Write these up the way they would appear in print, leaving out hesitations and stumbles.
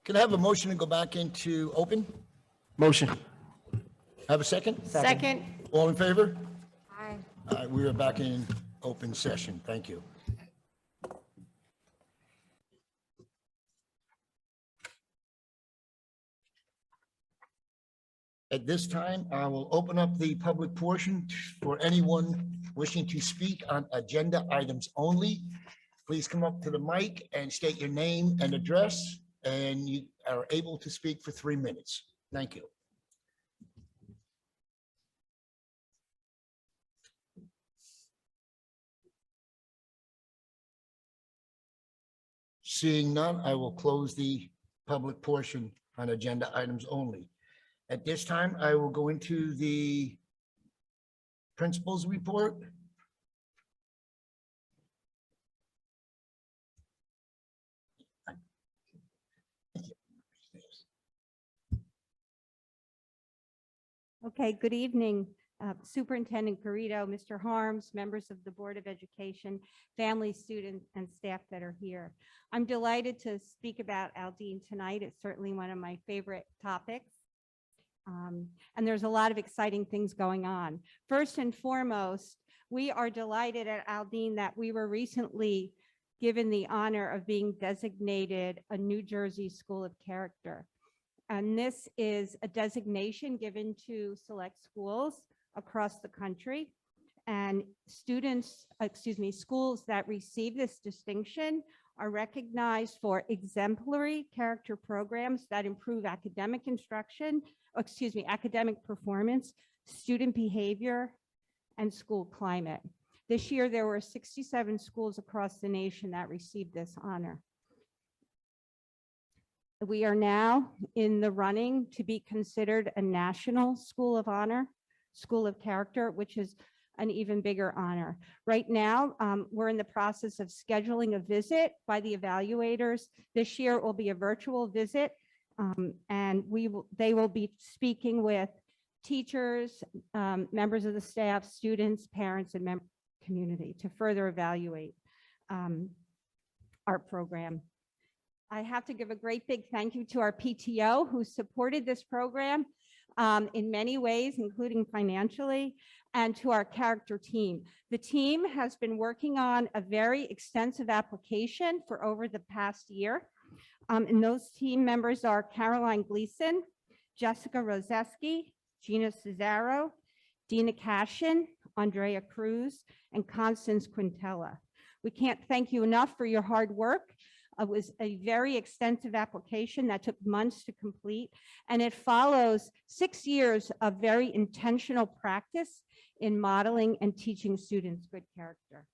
Can I have a motion to go back into open? Motion. Have a second? Second. All in favor? Aye. All right, we are back in open session. Thank you. At this time, I will open up the public portion for anyone wishing to speak on agenda items only. Please come up to the mic and state your name and address, and you are able to speak for 3 minutes. Thank you. Seeing none, I will close the public portion on agenda items only. At this time, I will go into the principal's report. Okay, good evening, Superintendent Garrido, Mr. Harms, members of the Board of Education, families, students, and staff that are here. I'm delighted to speak about Aldean tonight. It's certainly one of my favorite topics. And there's a lot of exciting things going on. First and foremost, we are delighted at Aldean that we were recently given the honor of being designated a New Jersey School of Character. And this is a designation given to select schools across the country. And schools that receive this distinction are recognized for exemplary character programs that improve academic academic performance, student behavior, and school climate. This year, there were 67 schools across the nation that received this honor. We are now in the running to be considered a National School of Honor, School of Character, which is an even bigger honor. Right now, we're in the process of scheduling a visit by the evaluators. This year it will be a virtual visit, and they will be speaking with teachers, members of the staff, students, parents, and community to further evaluate our program. I have to give a great big thank you to our PTO who supported this program in many ways, including financially, and to our character team. The team has been working on a very extensive application for over the past year. And those team members are Caroline Gleason, Jessica Roseski, Gina Cesaro, Dina Cashin, Andrea Cruz, and Constance Quintella. We can't thank you enough for your hard work. It was a very extensive application that took months to complete, and it follows 6 years of very intentional practice in modeling and teaching students good character.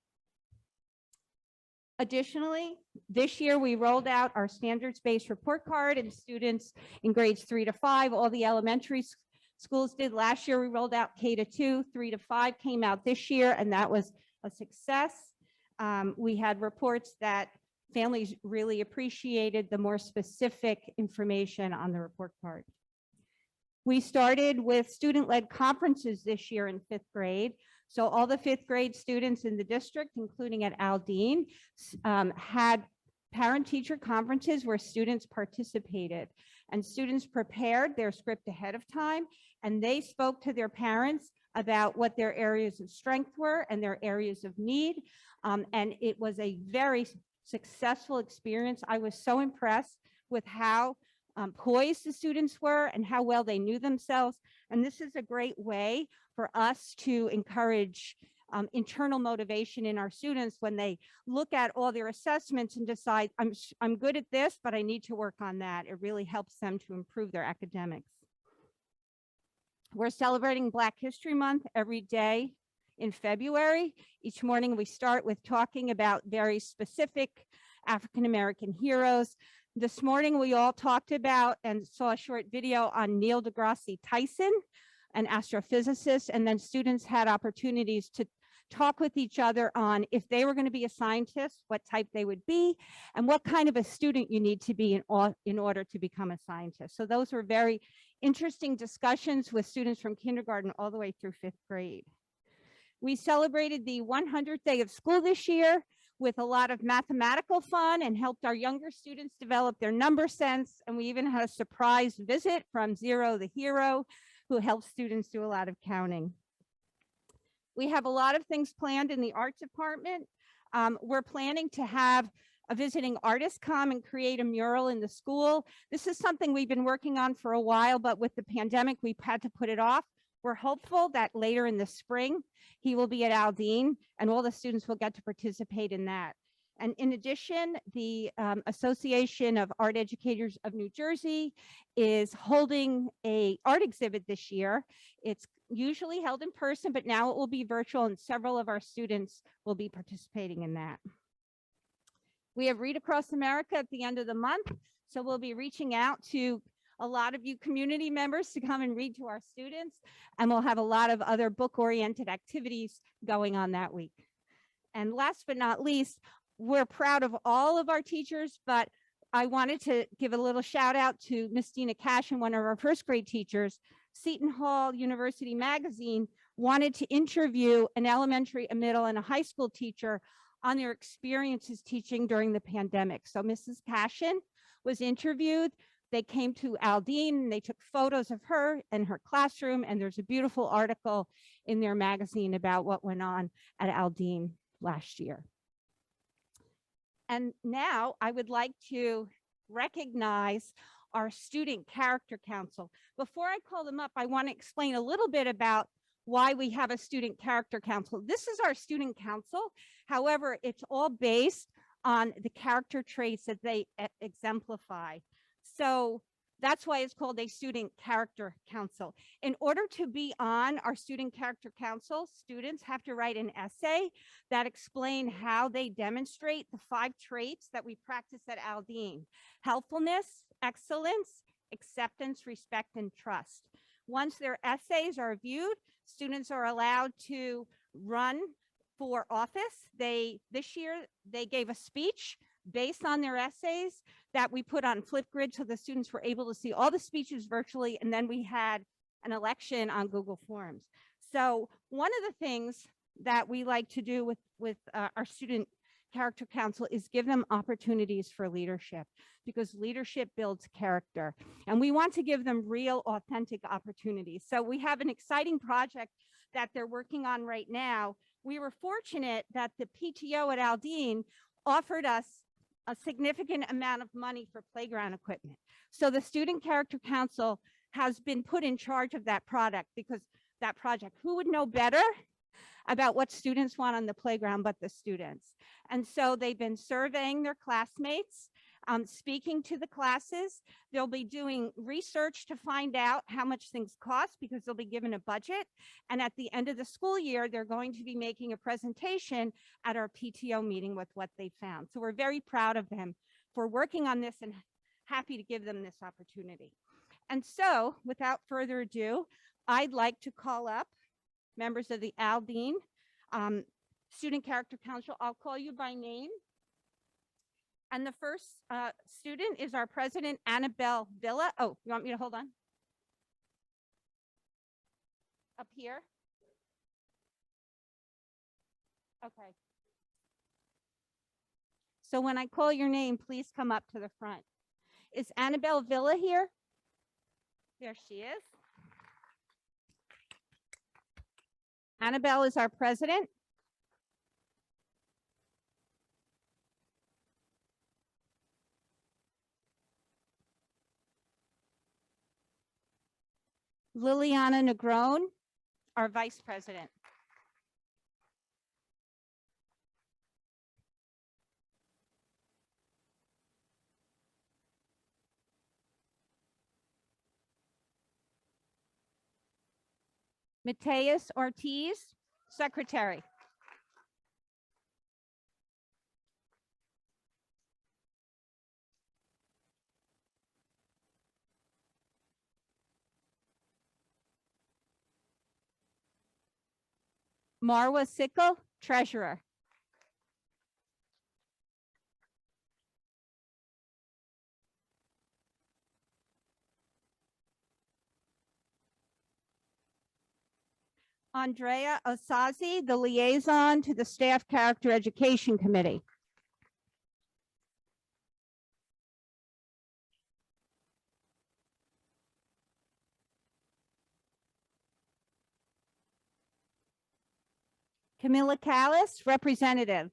Additionally, this year we rolled out our standards-based report card, and students in grades 3 to 5, all the elementary schools did. Last year we rolled out K to 2, 3 to 5 came out this year, and that was a success. We had reports that families really appreciated the more specific information on the report card. We started with student-led conferences this year in 5th grade. So all the 5th grade students in the district, including at Aldean, had parent-teacher conferences where students participated, and students prepared their script ahead of time, and they spoke to their parents about what their areas of strength were and their areas of need. And it was a very successful experience. I was so impressed with how poised the students were and how well they knew themselves. And this is a great way for us to encourage internal motivation in our students when they look at all their assessments and decide, I'm good at this, but I need to work on that. It really helps them to improve their academics. We're celebrating Black History Month every day in February. Each morning we start with talking about very specific African-American heroes. This morning we all talked about and saw a short video on Neil deGrasse Tyson, an astrophysicist, and then students had opportunities to talk with each other on if they were going to be a scientist, what type they would be, and what kind of a student you need to be in order to become a scientist. So those were very interesting discussions with students from kindergarten all the way through 5th grade. We celebrated the 100th day of school this year with a lot of mathematical fun and helped our younger students develop their number sense. And we even had a surprise visit from Zero the Hero, who helps students do a lot of counting. We have a lot of things planned in the art department. We're planning to have a visiting artist come and create a mural in the school. This is something we've been working on for a while, but with the pandemic, we've had to put it off. We're hopeful that later in the spring, he will be at Aldean and all the students will get to participate in that. And in addition, the Association of Art Educators of New Jersey is holding an art exhibit this year. It's usually held in person, but now it will be virtual, and several of our students will be participating in that. We have Read Across America at the end of the month, so we'll be reaching out to a lot of you community members to come and read to our students, and we'll have a lot of other book-oriented activities going on that week. And last but not least, we're proud of all of our teachers, but I wanted to give a little shout out to Miss Dina Cash and one of our first grade teachers. Seton Hall University Magazine wanted to interview an elementary, a middle, and a high school teacher on their experiences teaching during the pandemic. So Mrs. Cashin was interviewed. They came to Aldean and they took photos of her and her classroom, and there's a beautiful article in their magazine about what went on at Aldean last year. And now I would like to recognize our Student Character Council. Before I call them up, I want to explain a little bit about why we have a Student Character Council. This is our student council. However, it's all based on the character traits that they exemplify. So that's why it's called a Student Character Council. In order to be on our Student Character Council, students have to write an essay that explain how they demonstrate the 5 traits that we practice at Aldean: helpfulness, excellence, acceptance, respect, and trust. Once their essays are viewed, students are allowed to run for office. This year, they gave a speech based on their essays that we put on Flipgrid, so the students were able to see all the speeches virtually, and then we had an election on Google Forms. So one of the things that we like to do with our Student Character Council is give them opportunities for leadership, because leadership builds character, and we want to give them real, authentic opportunities. So we have an exciting project that they're working on right now. We were fortunate that the PTO at Aldean offered us a significant amount of money for playground equipment. So the Student Character Council has been put in charge of that project, because that project, who would know better about what students want on the playground but the students? And so they've been surveying their classmates, speaking to the classes. They'll be doing research to find out how much things cost, because they'll be given a budget. And at the end of the school year, they're going to be making a presentation at our PTO meeting with what they found. So we're very proud of them for working on this and happy to give them this opportunity. And so without further ado, I'd like to call up members of the Aldean Student Character Council. I'll call you by name. And the first student is our president, Annabelle Villa. Oh, you want me to hold on? Up here? Okay. So when I call your name, please come up to the front. Is Annabelle Villa here? There she is. Annabelle is our president. Liliana Negron, our vice president. Mateus Ortiz, secretary. Marwa Sickle, treasurer. Andrea Osazi, the liaison to the Staff Character Education Committee. Camilla Callis, representative.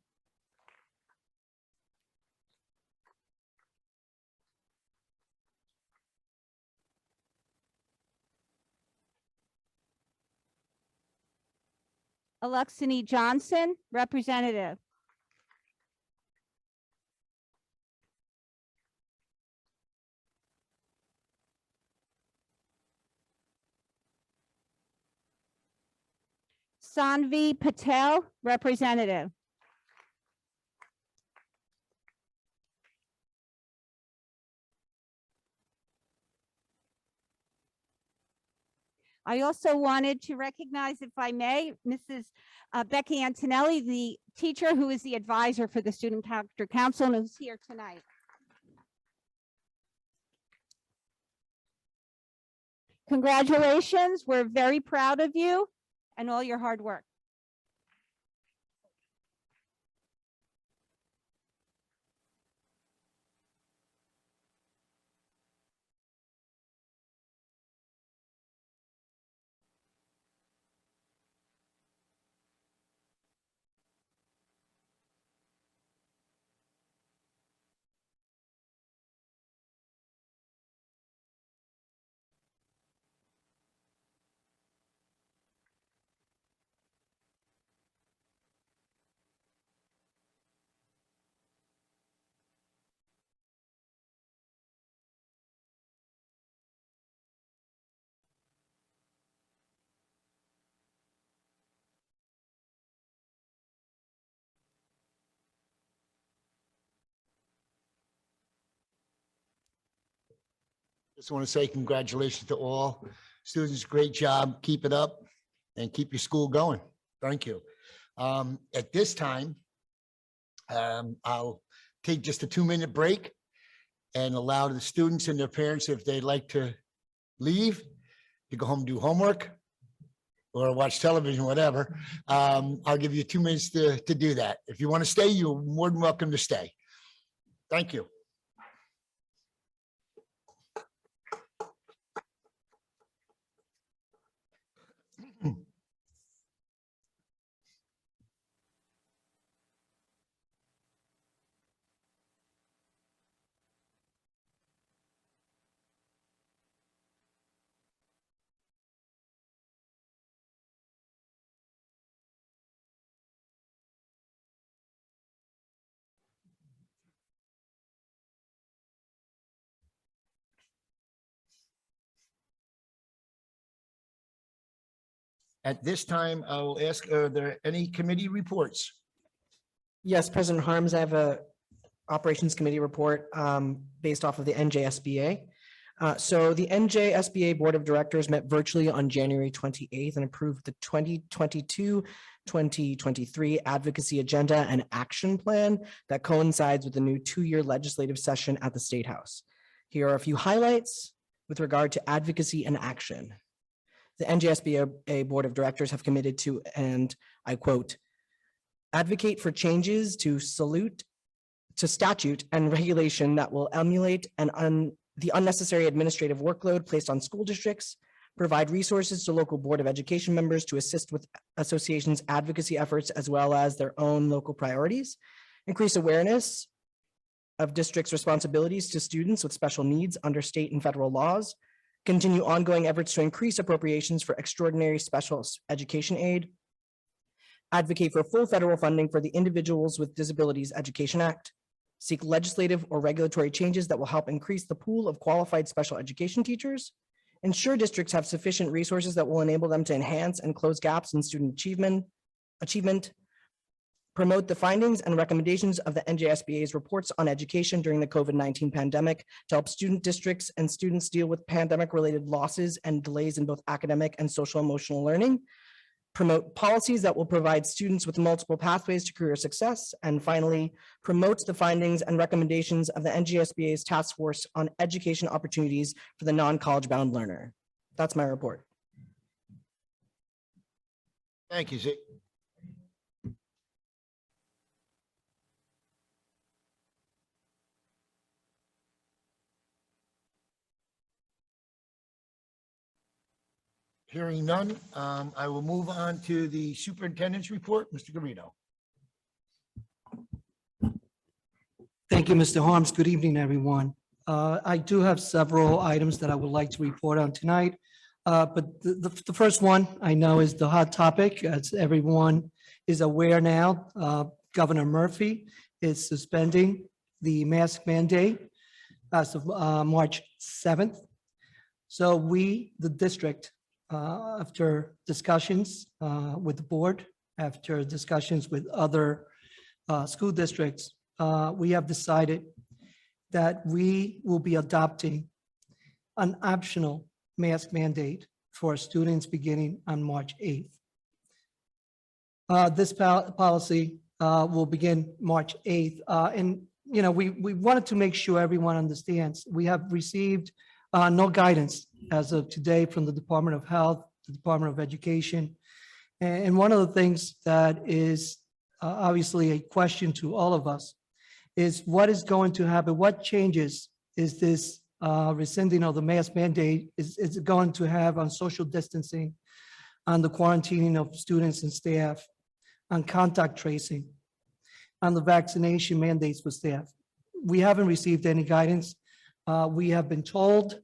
Alexini Johnson, representative. Sanvi Patel, representative. I also wanted to recognize, if I may, Mrs. Becky Antonelli, the teacher who is the advisor for the Student Character Council and who's here tonight. Congratulations. We're very proud of you and all your hard work. Just want to say congratulations to all students. Great job. Keep it up and keep your school going. Thank you. At this time, I'll take just a 2-minute break and allow the students and their parents, if they'd like to leave, to go home and do homework or watch television, whatever. I'll give you 2 minutes to do that. If you want to stay, you're more than welcome to stay. Thank you. At this time, I will ask, are there any committee reports? Yes, President Harms, I have a Operations Committee report based off of the NJSBA. So the NJSBA Board of Directors met virtually on January 28th and approved the 2022-2023 Advocacy Agenda and Action Plan that coincides with the new 2-year legislative session at the State House. Here are a few highlights with regard to advocacy and action. The NJSBA Board of Directors have committed to, and I quote, advocate for changes to statute and regulation that will emulate the unnecessary administrative workload placed on school districts, provide resources to local Board of Education members to assist with associations' advocacy efforts as well as their own local priorities, increase awareness of districts' responsibilities to students with special needs under state and federal laws, continue ongoing efforts to increase appropriations for extraordinary special education aid, advocate for full federal funding for the Individuals with Disabilities Education Act, seek legislative or regulatory changes that will help increase the pool of qualified special education teachers, ensure districts have sufficient resources that will enable them to enhance and close gaps in student achievement, promote the findings and recommendations of the NJSBA's reports on education during the COVID-19 pandemic to help student districts and students deal with pandemic-related losses and delays in both academic and social emotional learning, promote policies that will provide students with multiple pathways to career success, and finally, promote the findings and recommendations of the NJSBA's Task Force on Education Opportunities for the Non-College Bound Learner. That's my report. Thank you, Zeke. Hearing none, I will move on to the superintendent's report. Mr. Garrido. Thank you, Mr. Harms. Good evening, everyone. I do have several items that I would like to report on tonight. But the first one I know is the hot topic, as everyone is aware now. Governor Murphy is suspending the mask mandate as of March 7th. So we, the district, after discussions with the board, after discussions with other school districts, we have decided that we will be adopting an optional mask mandate for students beginning on March 8th. This policy will begin March 8th. And, you know, we wanted to make sure everyone understands. We have received no guidance as of today from the Department of Health, the Department of Education. And one of the things that is obviously a question to all of us is what is going to happen? What changes is this rescinding of the mask mandate is it going to have on social distancing, on the quarantining of students and staff, on contact tracing, on the vaccination mandates for staff? We haven't received any guidance. We have been told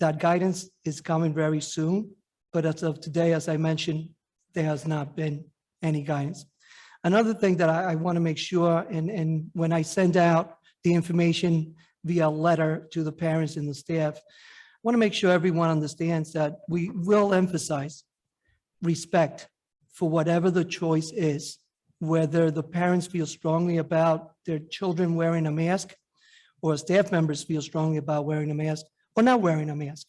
that guidance is coming very soon, but as of today, as I mentioned, there has not been any guidance. Another thing that I want to make sure, and when I send out the information via letter to the parents and the staff, I want to make sure everyone understands that we will emphasize respect for whatever the choice is, whether the parents feel strongly about their children wearing a mask or staff members feel strongly about wearing a mask or not wearing a mask.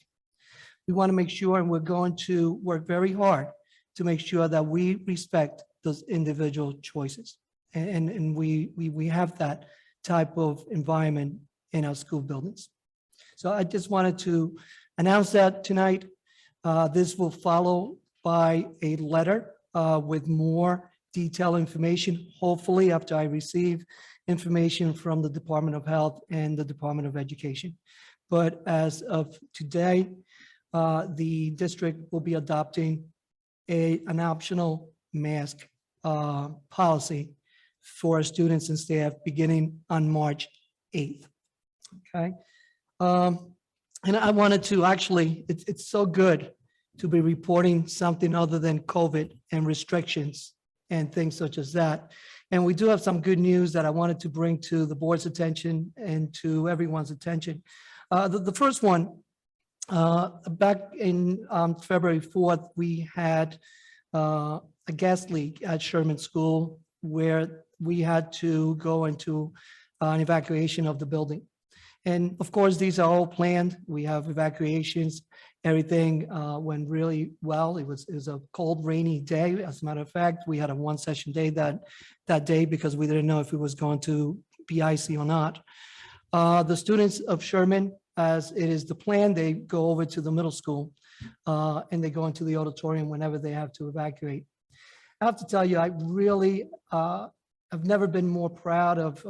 We want to make sure, and we're going to work very hard to make sure that we respect those individual choices. And we have that type of environment in our school buildings. So I just wanted to announce that tonight. This will follow by a letter with more detailed information, hopefully after I receive information from the Department of Health and the Department of Education. But as of today, the district will be adopting an optional mask policy for students and staff beginning on March 8th. Okay. And I wanted to actually, it's so good to be reporting something other than COVID and restrictions and things such as that. And we do have some good news that I wanted to bring to the board's attention and to everyone's attention. The first one, back in February 4th, we had a gas leak at Sherman School where we had to go into an evacuation of the building. And of course, these are all planned. We have evacuations. Everything went really well. It was a cold, rainy day. As a matter of fact, we had a one-session day that day because we didn't know if it was going to be icy or not. The students of Sherman, as it is the plan, they go over to the middle school and they go into the auditorium whenever they have to evacuate. I have to tell you, I really have never been more proud of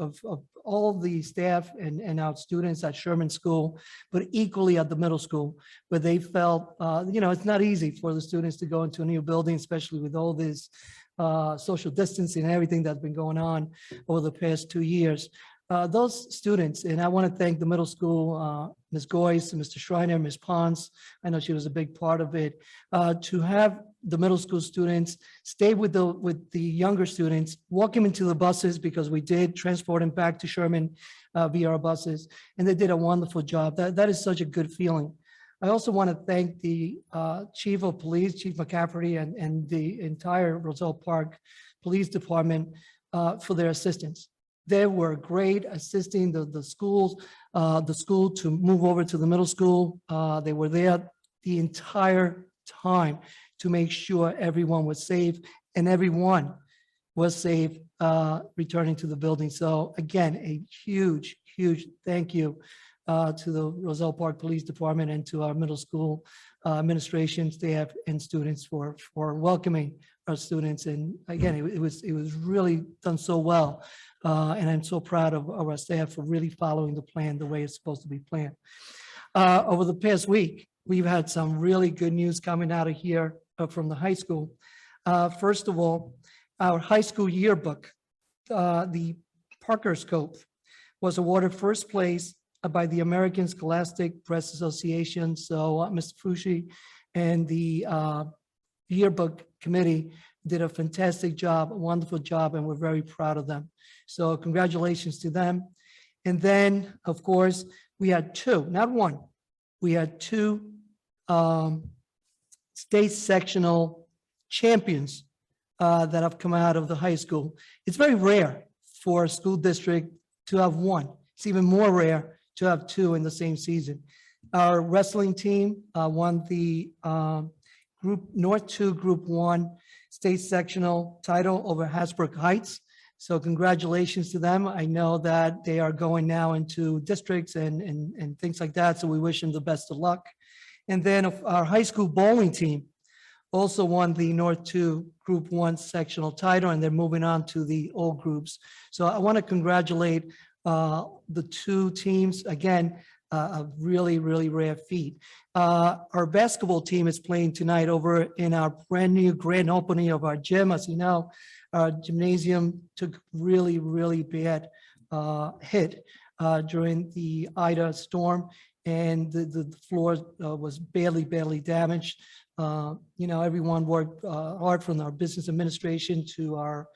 all the staff and our students at Sherman School, but equally at the middle school, where they felt, you know, it's not easy for the students to go into a new building, especially with all this social distancing and everything that's been going on over the past 2 years. Those students, and I want to thank the middle school, Ms. Goyce, Mr. Schreiner, Ms. Pons, I know she was a big part of it, to have the middle school students stay with the younger students, walk them into the buses, because we did transport them back to Sherman via our buses, and they did a wonderful job. That is such a good feeling. I also want to thank the Chief of Police, Chief McCafferty, and the entire Roselle Park Police Department for their assistance. They were great assisting the school to move over to the middle school. They were there the entire time to make sure everyone was safe, and everyone was safe returning to the building. So again, a huge, huge thank you to the Roselle Park Police Department and to our middle school administration, staff, and students for welcoming our students. And again, it was really done so well. And I'm so proud of our staff for really following the plan the way it's supposed to be planned. Over the past week, we've had some really good news coming out of here from the high school. First of all, our high school yearbook, the Parker Scope, was awarded first place by the American Scholastic Press Association. So Mr. Fushi and the yearbook committee did a fantastic job, a wonderful job, and we're very proud of them. So congratulations to them. And then, of course, we had two, not one, we had two state sectional champions that have come out of the high school. It's very rare for a school district to have one. It's even more rare to have two in the same season. Our wrestling team won the Group North 2 Group 1 state sectional title over Hasbrook Heights. So congratulations to them. I know that they are going now into districts and things like that. So we wish them the best of luck. And then our high school bowling team also won the North 2 Group 1 sectional title, and they're moving on to the all groups. So I want to congratulate the two teams. Again, a really, really rare feat. Our basketball team is playing tonight over in our brand new grand opening of our gym. As you know, our gymnasium took really, really bad hit during the Ida storm, and the floor was barely damaged. Everyone worked hard, from our business administration to our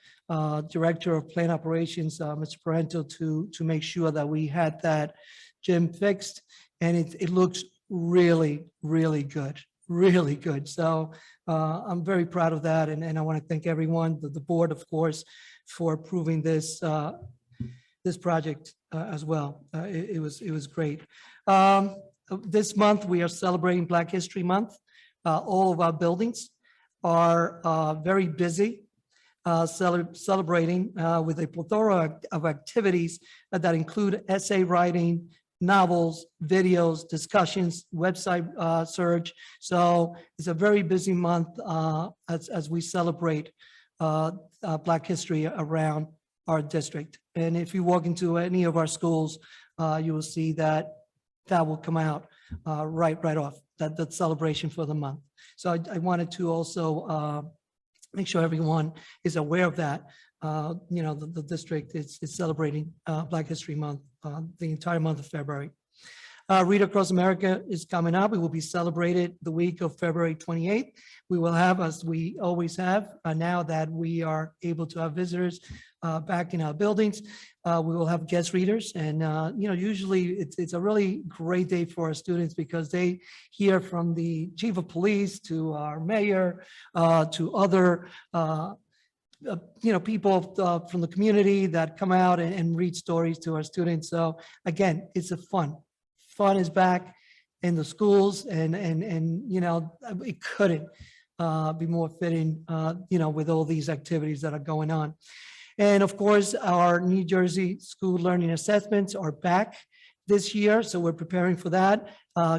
director of plant operations, Mr. Parento, to make sure that we had that gym fixed, and it looks really, really good, really good. So I'm very proud of that, and I want to thank everyone, the board, of course, for approving this this project as well. It was great. This month we are celebrating Black History Month. All of our buildings are very busy celebrating with a plethora of activities that include essay writing, novels, videos, discussions, website search. So it's a very busy month as we celebrate Black history around our district. And if you walk into any of our schools, you will see that will come out right off, that celebration for the month. So I wanted to also make sure everyone is aware of that. The district is celebrating Black History Month the entire month of February. Read Across America is coming up. It will be celebrated the week of February 28th. We will have, as we always have, now that we are able to have visitors back in our buildings, we will have guest readers. And, usually it's a really great day for our students because they hear from the chief of police to our mayor to other people from the community that come out and read stories to our students. So again, it's a fun is back in the schools, and it couldn't be more fitting, with all these activities that are going on. And of course, our New Jersey school learning assessments are back this year, so we're preparing for that.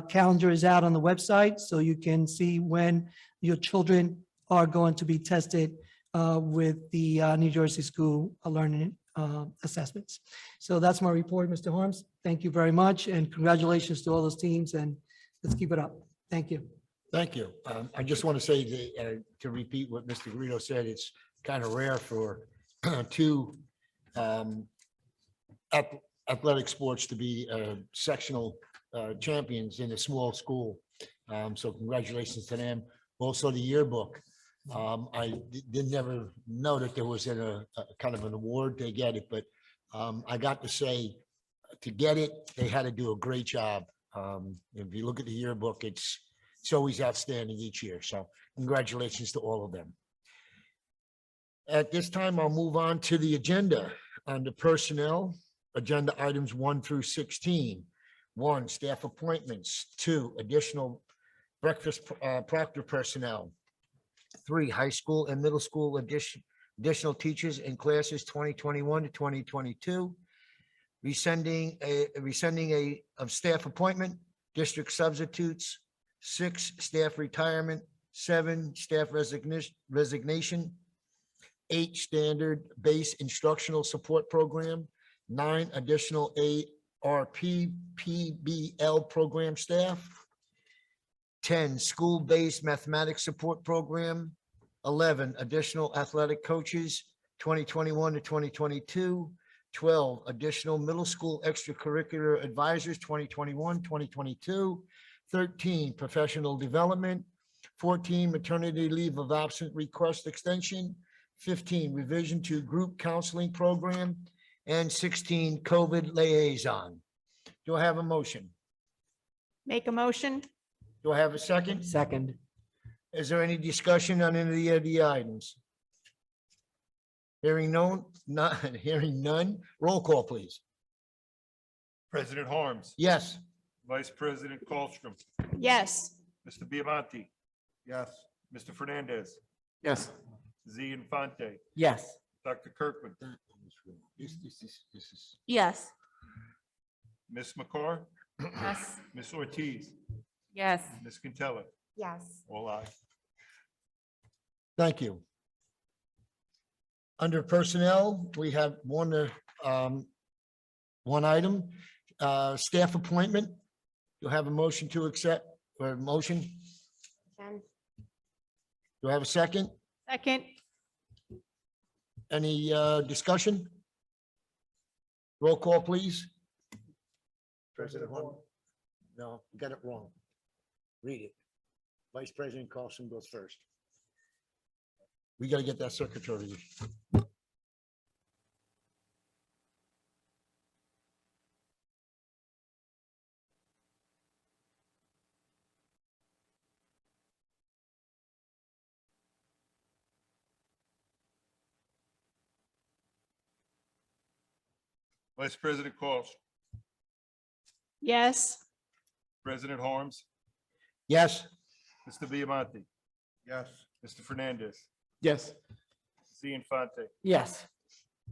Calendar is out on the website, so you can see when your children are going to be tested with the New Jersey school learning assessments. So that's my report, Mr. Harms. Thank you very much, and congratulations to all those teams, and let's keep it up. Thank you. Thank you. I just want to say to repeat what Mr. Guido said, it's kind of rare for two athletic sports to be sectional champions in a small school. So congratulations to them. Also the yearbook. I did never know that there was a kind of an award to get it, but I got to say, to get it, they had to do a great job. If you look at the yearbook, it's always outstanding each year. So congratulations to all of them. At this time, I'll move on to the agenda. Under personnel, agenda items 1 through 16. 1, staff appointments. 2, additional breakfast proctor personnel. 3, high school and middle school additional teachers in classes 2021 to 2022. Rescinding of staff appointment, district substitutes. 6, staff retirement. 7, staff resignation, 8, standard base instructional support program, 9, additional ARPPBL program staff, 10, school-based mathematics support program, 11, additional athletic coaches, 2021 to 2022, 12, additional middle school extracurricular advisors, 2021, 2022, 13, professional development, 14, maternity leave of absence request extension, 15, revision to group counseling program, and 16, COVID liaison. Do I have a motion? Make a motion? Do I have a second? Second. Is there any discussion on any of the items? Hearing none, roll call, please. President Harms, Yes. Vice President Colstrom, Yes. Mr. Biamonte, Yes. Mr. Fernandez, Yes. Z Infante, Yes. Dr. Kirkland, This is, Yes. Ms. McCar, Yes. Ms. Ortiz, Yes. Ms. Quintella, Yes. all ayes. thank you. Under personnel, we have one item, staff appointment. You'll have a motion to accept, or a motion? Do I have a second? Second? Any discussion? Roll call, please. President Horn? No, you got it wrong. Read it. Vice President Carlson goes first. We got to get that secretary. Vice President Colstrom, Yes. President Harms, Yes. Mr. Biamonte, Yes. Mr. Fernandez, Yes. Z Infante, Yes.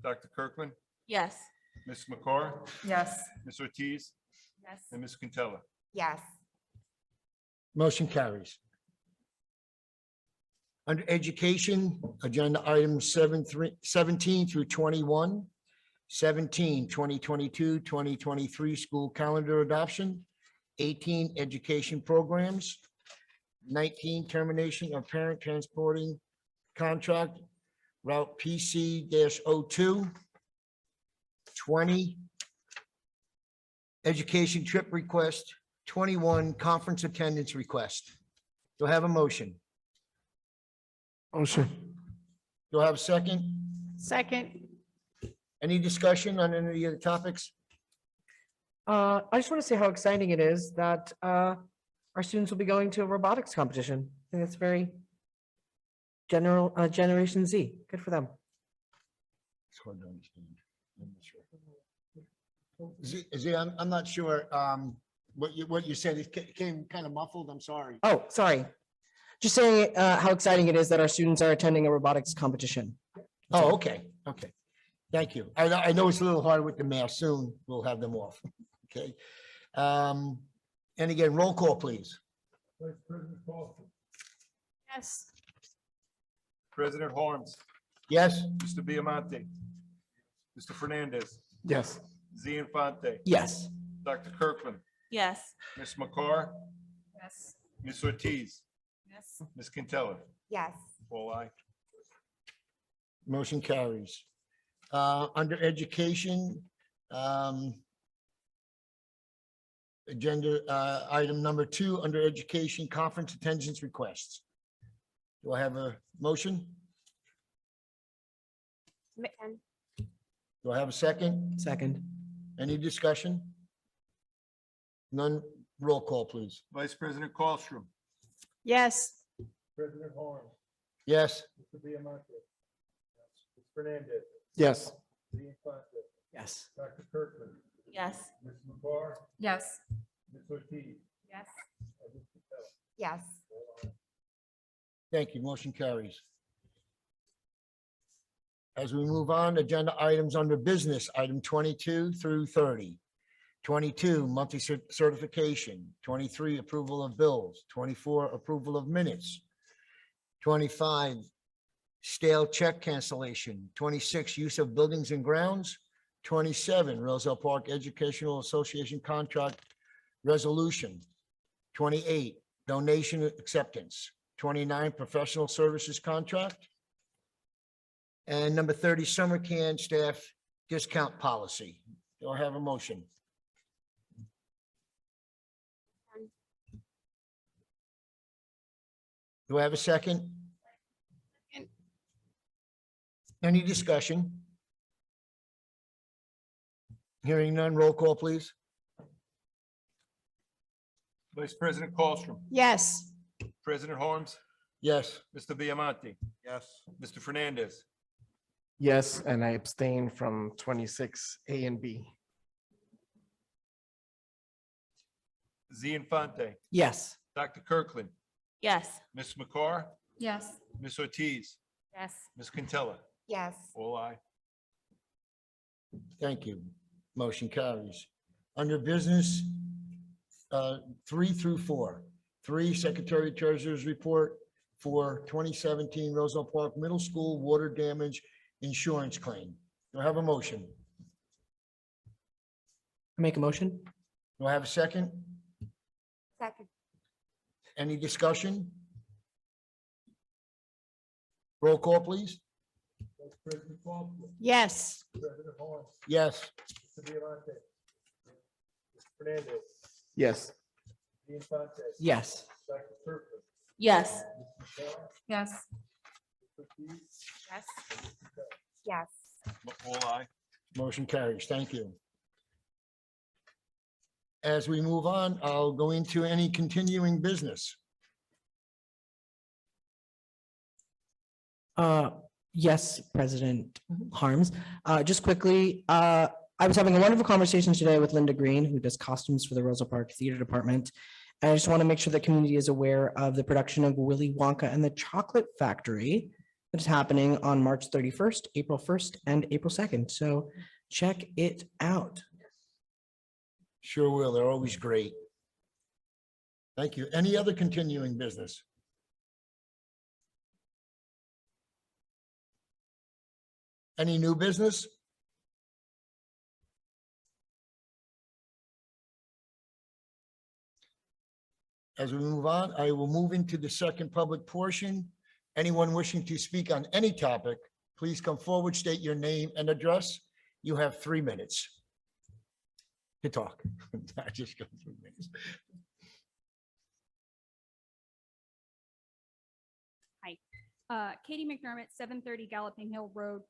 Dr. Kirkland, Yes. Ms. McCar, Yes. Ms. Ortiz, Yes. and Ms. Quintella. Yes. Motion carries. Under education, agenda items 17 through 21, 17, 2022, 2023 school calendar adoption, 18, education programs, 19, termination of parent transporting contract, route PC-02, 20, education trip request, 21, conference attendance request. Do I have a motion? Motion. Do I have a second? Second? Any discussion on any of the topics? I just want to say how exciting it is that our students will be going to a robotics competition. I think that's very Generation Z. Good for them. It's hard to understand. I'm not sure. Z, I'm not sure, what you said, it came kind of muffled, I'm sorry. Oh, sorry. Just saying how exciting it is that our students are attending a robotics competition. Oh, okay, okay. Thank you. I know it's a little hard with the mask. Soon we'll have them off. Okay. And again, roll call, please. Vice President Colstrom, Yes. President Harms, Yes. Mr. Biamonte, Mr. Fernandez, Yes. Z Infante, Yes. Dr. Kirkland, Yes. Ms. McCar, Yes. Ms. Ortiz, Yes. Ms. Quintella, Yes. all ayes. Motion carries. Under education, agenda, item number 2, under education, conference attendance requests. Do I have a motion? Do I have a second? Second. Any discussion? None. Roll call, please. Vice President Colstrom, Yes. President Harms, Yes. Mr. Biamonte, Ms. Fernandez, Yes. Z Infante, Yes. Dr. Kirkland, Yes. Ms. McCar, Yes. Ms. Ortiz, Yes. and Ms. Quintella, Yes. all ayes. Thank you. Motion carries. As we move on, agenda items under business, item 22 through 30. 22, monthly certification. 23, approval of bills. 24, approval of minutes. 25, stale check cancellation. 26, use of buildings and grounds. 27, Roselle Park Educational Association contract resolution. 28, donation acceptance. 29, professional services contract. And number 30, summer camp staff discount policy. Do I have a motion? Do I have a second? Second. Any discussion? Hearing none, roll call, please. Vice President Colstrom, Yes. President Harms, Yes. Mr. Viamonte. Yes. Mr. Fernandez, Yes, and I abstain from 26A and B. Z Infante, Yes. Dr. Kirkland, Yes. Ms. McCarr, Yes. Ms. Ortiz, Yes. Ms. Quintella, Yes. all aye. Thank you. Motion carries. Under business, 3 through 4. 3, Secretary Treasurer's Report for 2017 Roselle Park Middle School water damage insurance claim. Do I have a motion? Make a motion? Do I have a second? Second. Any discussion? Roll call, please. Vice President Colstrom, Yes. President Harms, Yes. Mr. Viamonte, Mr. Fernandez, Yes, Z Infante, Yes. Dr. Kirkland, Yes. Ms. McCarr, Yes. Ms. Ortiz, Yes. Yes. all aye. Motion carries. Thank you. As we move on, I'll go into any continuing business. Yes, President Harms. Just quickly, I was having a wonderful conversation today with Linda Green, who does costumes for the Roselle Park Theater Department. And I just want to make sure the community is aware of the production of Willy Wonka and the Chocolate Factory that is happening on March 31st, April 1st, and April 2nd. So check it out. Sure will. They're always great. Thank you. Any other continuing business? Any new business? As we move on, I will move into the second public portion. Anyone wishing to speak on any topic, please come forward, state your name and address. You have 3 minutes to talk. I just got 3 minutes. Katie McDermott, 730 Galloping Hill Road.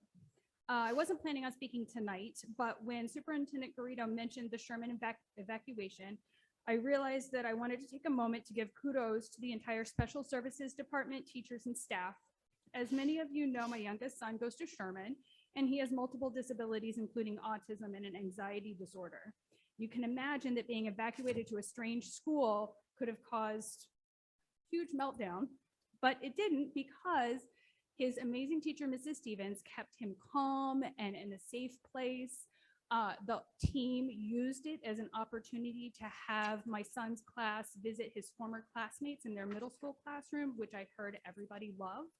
I wasn't planning on speaking tonight, but when Superintendent Garrido mentioned the Sherman evacuation, I realized that I wanted to take a moment to give kudos to the entire Special Services Department, teachers, and staff. As many of you know, my youngest son goes to Sherman, and he has multiple disabilities, including autism and an anxiety disorder. You can imagine that being evacuated to a strange school could have caused huge meltdown, but it didn't, because his amazing teacher, Mrs. Stevens, kept him calm and in a safe place. The team used it as an opportunity to have my son's class visit his former classmates in their middle school classroom, which I heard everybody loved.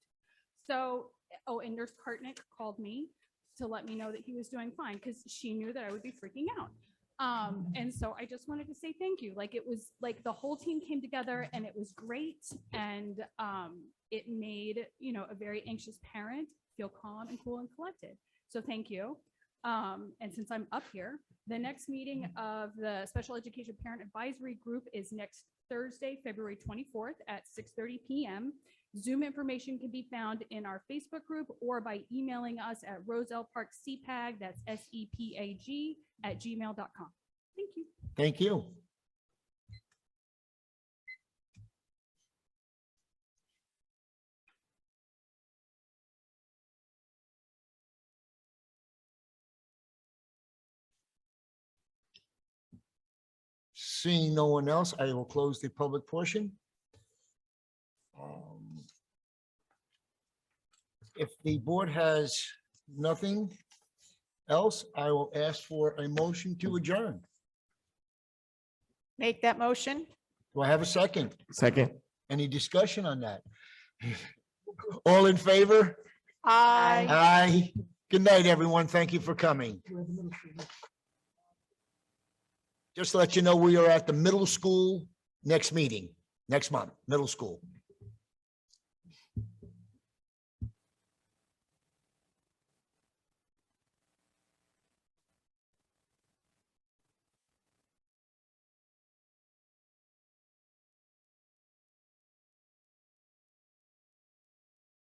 So, oh, and Nurse Kartnick called me to let me know that he was doing fine, because she knew that I would be freaking out. And so I just wanted to say thank you. Like, it was like the whole team came together and it was great. And it made, you know, a very anxious parent feel calm and cool and collected. So thank you. And since I'm up here, the next meeting of the Special Education Parent Advisory Group is next Thursday, February 24th at 6:30 p.m. Zoom information can be found in our Facebook group or by emailing us at roselleparkcpag, that's SEPAG, @gmail.com. Thank you. Thank you. Seeing no one else, I will close the public portion. If the board has nothing else, I will ask for a motion to adjourn. Make that motion. Do I have a second? second. Any discussion on that? All in favor? Aye. Aye. Good night, everyone. Thank you for coming. Just to let you know, we are at the middle school next meeting, next month, middle school.